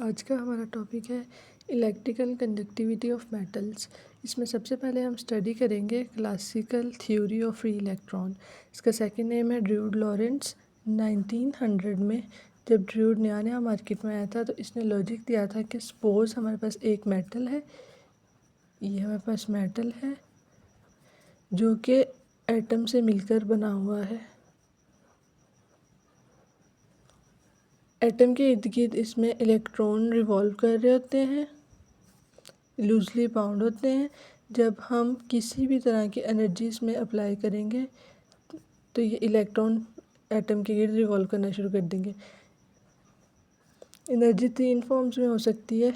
आज का हमारा टॉपिक है इलेक्ट्रिकल कंडक्टिविटी ऑफ मेटल्स। इसमें सबसे पहले हम स्टडी करेंगे classical theory of free electron. इसका सेकंड नेम है ड्रूड लॉरेंट्ज। 1900 में जब ड्रूड नया नया मार्केट में आया था तो इसने लॉजिक दिया था कि सपोज हमारे पास एक मेटल है, ये हमारे पास मेटल है जो कि एटम से मिलकर बना हुआ है। एटम के इर्द गिर्द इसमें इलेक्ट्रॉन रिवॉल्व कर रहे होते हैं, लूजली बाउंड होते हैं। जब हम किसी भी तरह की एनर्जी इसमें अप्लाई करेंगे तो ये इलेक्ट्रॉन एटम के गिर्द रिवॉल्व करना शुरू कर देंगे। एनर्जी 3 फॉर्म्स में हो सकती है,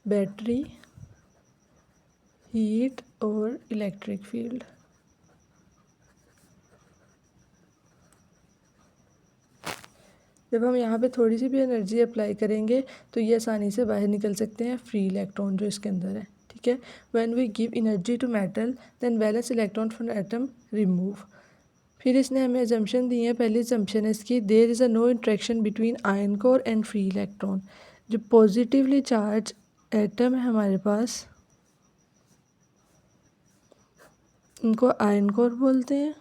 बैटरी, हीट और इलेक्ट्रिक फील्ड। जब हम यहाँ पे थोड़ी सी भी एनर्जी अप्लाई करेंगे तो ये आसानी से बाहर निकल सकते हैं फ्री इलेक्ट्रॉन जो इसके अंदर है। ठीक है, when we give energy to metal then valence electron from atom remove. फिर इसने हमें अजम्पशन दी है। पहली अजम्पशन है इसकी, there is a no interaction between ion core and free electron. जो पॉजिटिवली चार्ज एटम है हमारे पास, इनको आयन कोर बोलते हैं,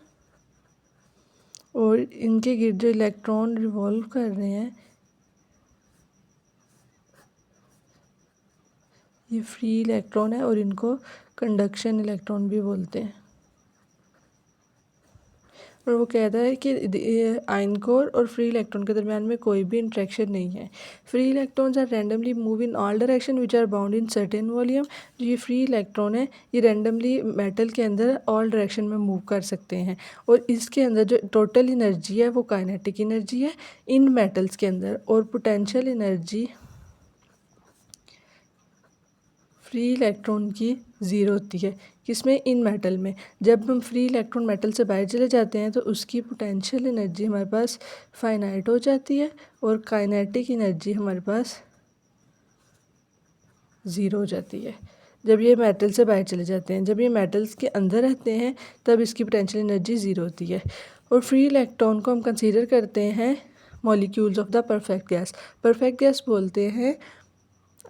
और इनके गिर्द जो इलेक्ट्रॉन रिवॉल्व कर रहे हैं ये फ्री इलेक्ट्रॉन है और इनको कंडक्शन इलेक्ट्रॉन भी बोलते हैं। और वो कहता है कि आयन कोर और फ्री इलेक्ट्रॉन के दरमियान में कोई भी इंट्रैक्शन नहीं है। Free electrons are randomly move in all direction which are bound in certain volume. जो ये फ्री इलेक्ट्रॉन है ये रैंडमली मेटल के अंदर ऑल डायरेक्शन में मूव कर सकते हैं, और इसके अंदर जो टोटल एनर्जी है वो काइनेटिक एनर्जी है इन मेटल्स के अंदर, और पोटेंशियल एनर्जी फ्री इलेक्ट्रॉन की ज़ीरो होती है। किसमें? इन मेटल में। जब हम फ्री इलेक्ट्रॉन मेटल से बाहर चले जाते हैं तो उसकी पोटेंशियल एनर्जी हमारे पास फाइनाइट हो जाती है और काइनेटिक एनर्जी हमारे पास ज़ीरो हो जाती है जब ये मेटल से बाहर चले जाते हैं। जब ये मेटल्स के अंदर रहते हैं तब इसकी पोटेंशियल एनर्जी ज़ीरो होती है। और फ्री इलेक्ट्रॉन को हम कंसीडर करते हैं molecules of the perfect gas. Perfect gas बोलते हैं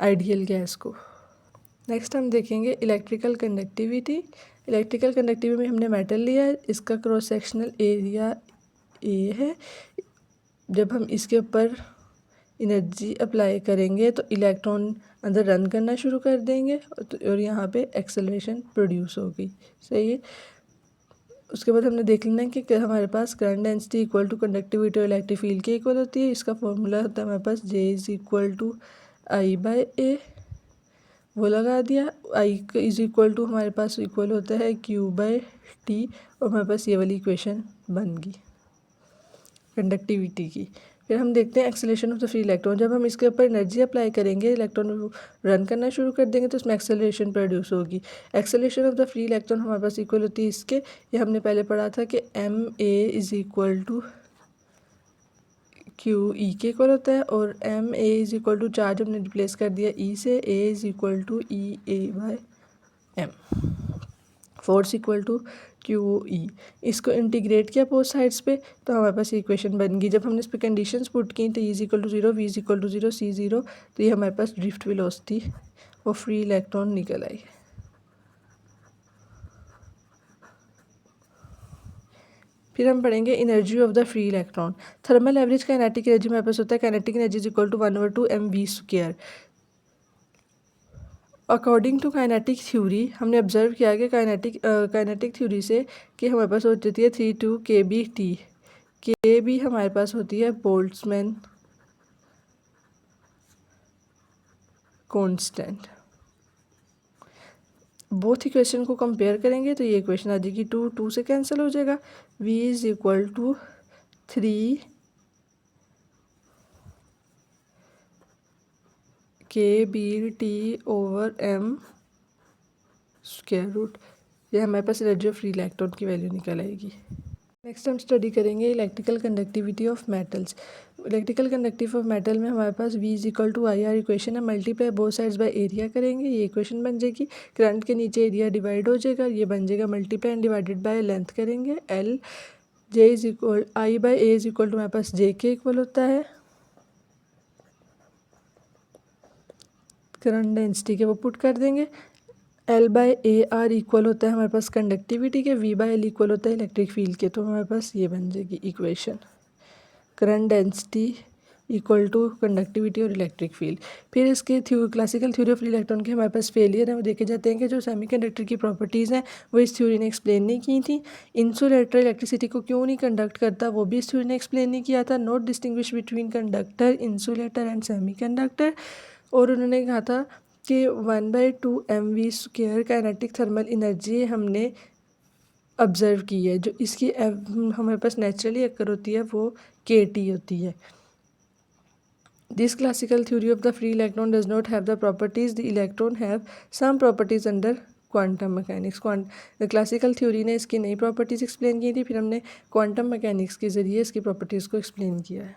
आइडियल गैस को। नेक्स्ट हम देखेंगे इलेक्ट्रिकल कंडक्टिविटी। इलेक्ट्रिकल कंडक्टिविटी में हमने मेटल लिया है, इसका क्रॉस सेक्शनल एरिया ए है। जब हम इसके ऊपर एनर्जी अप्लाई करेंगे तो इलेक्ट्रॉन अंदर रन करना शुरू कर देंगे और यहाँ पे एक्सेलरेशन प्रोड्यूस होगी। सही है। उसके बाद हमने देख लेना है कि हमारे पास current density equal to conductivity और इलेक्ट्रिक फील्ड के इक्वल होती है। इसका फॉर्मूला होता है हमारे पास J is equal to I by A, वो लगा दिया। आई इज़ इक्वल टू हमारे पास इक्वल होता है क्यू बाई टी, और हमारे पास ये वाली इक्वेशन बन गई कंडक्टिविटी की। फिर हम देखते हैं acceleration of the free electron. जब हम इसके ऊपर एनर्जी अप्लाई करेंगे, इलेक्ट्रॉन रन करना शुरू कर देंगे तो उसमें एक्सेलरेशन प्रोड्यूस होगी। Acceleration of the free electron हमारे पास इक्वल होती है इसके, ये हमने पहले पढ़ा था कि M A is equal to Q E के इक्वल होता है, और M A is equal to charge हमने रिप्लेस कर दिया ई से, A is equal to E A by M, force equal to Q E. इसको इंटीग्रेट किया बोथ साइड्स पे तो हमारे पास इक्वेशन बन गई। जब हमने इस पर कंडीशंस पुट की तो E is equal to zero, V is equal to zero, C zero, तो ये हमारे पास ड्रिफ्ट वेलोसिटी और फ्री इलेक्ट्रॉन निकल आई। फिर हम पढ़ेंगे energy of the free electron. Thermal average kinetic energy हमारे पास होता है kinetic energy is equal to 1/2 mv²। According to kinetic theory हमने ऑब्जर्व किया कि काइनेटिक थ्योरी से कि हमारे पास हो जाती है 32 kB/T। के भी हमारे पास होती है बोल्ट्जमैन कांस्टेंट। बोथ इक्वेशन को कंपेयर करेंगे तो ये इक्वेशन आ जाएगी 2 से कैंसिल हो जाएगा। v is equal to 3 kB/T/m²। ये हमारे पास एनर्जी ऑफ फ्री इलेक्ट्रॉन की वैल्यू निकल आएगी। नेक्स्ट हम स्टडी करेंगे electrical conductivity of metals. Electrical conductivity of metal में हमारे पास v is equal to I R equation है, multiply both sides by area करेंगे, ये इक्वेशन बन जाएगी। करंट के नीचे एरिया डिवाइड हो जाएगा, ये बन जाएगा multiply and divided by length करेंगे L. J is equal I by A is equal to हमारे पास जे के इक्वल होता है करंट डेंसिटी के वो पुट कर देंगे। L/A/R इक्वल होता है हमारे पास कंडक्टिविटी के, V/L इक्वल होता है इलेक्ट्रिक फील्ड के। तो हमारे पास ये बन जाएगी equation, current density equal to conductivity और इलेक्ट्रिक फील्ड। फिर इसके क्लासिकल थ्योरी ऑफ इलेक्ट्रॉन के हमारे पास फेलियर है, वो देखे जाते हैं कि जो सेमीकंडक्टर की प्रॉपर्टीज़ हैं वो इस थ्योरी ने एक्सप्लेन नहीं की थी। इंसुलेटर इलेक्ट्रिसिटी को क्यों नहीं कंडक्ट करता वो भी इस थ्योरी ने एक्सप्लेन नहीं किया था। Not distinguish between conductor, insulator and semiconductor. और उन्होंने कहा था कि 1/2 mv² काइनेटिक थर्मल एनर्जी हमने ऑब्जर्व की है, जो इसकी हमारे पास नेचुरली अकर होती है वो kT होती है। This classical theory of the free electron does not have the properties the electron have some properties under quantum mechanics। Classical theory ने इसकी नई प्रॉपर्टीज़ एक्सप्लेन की थी, फिर हमने क्वांटम मैकेनिक्स के ज़रिए इसकी प्रॉपर्टीज़ को एक्सप्लेन किया है।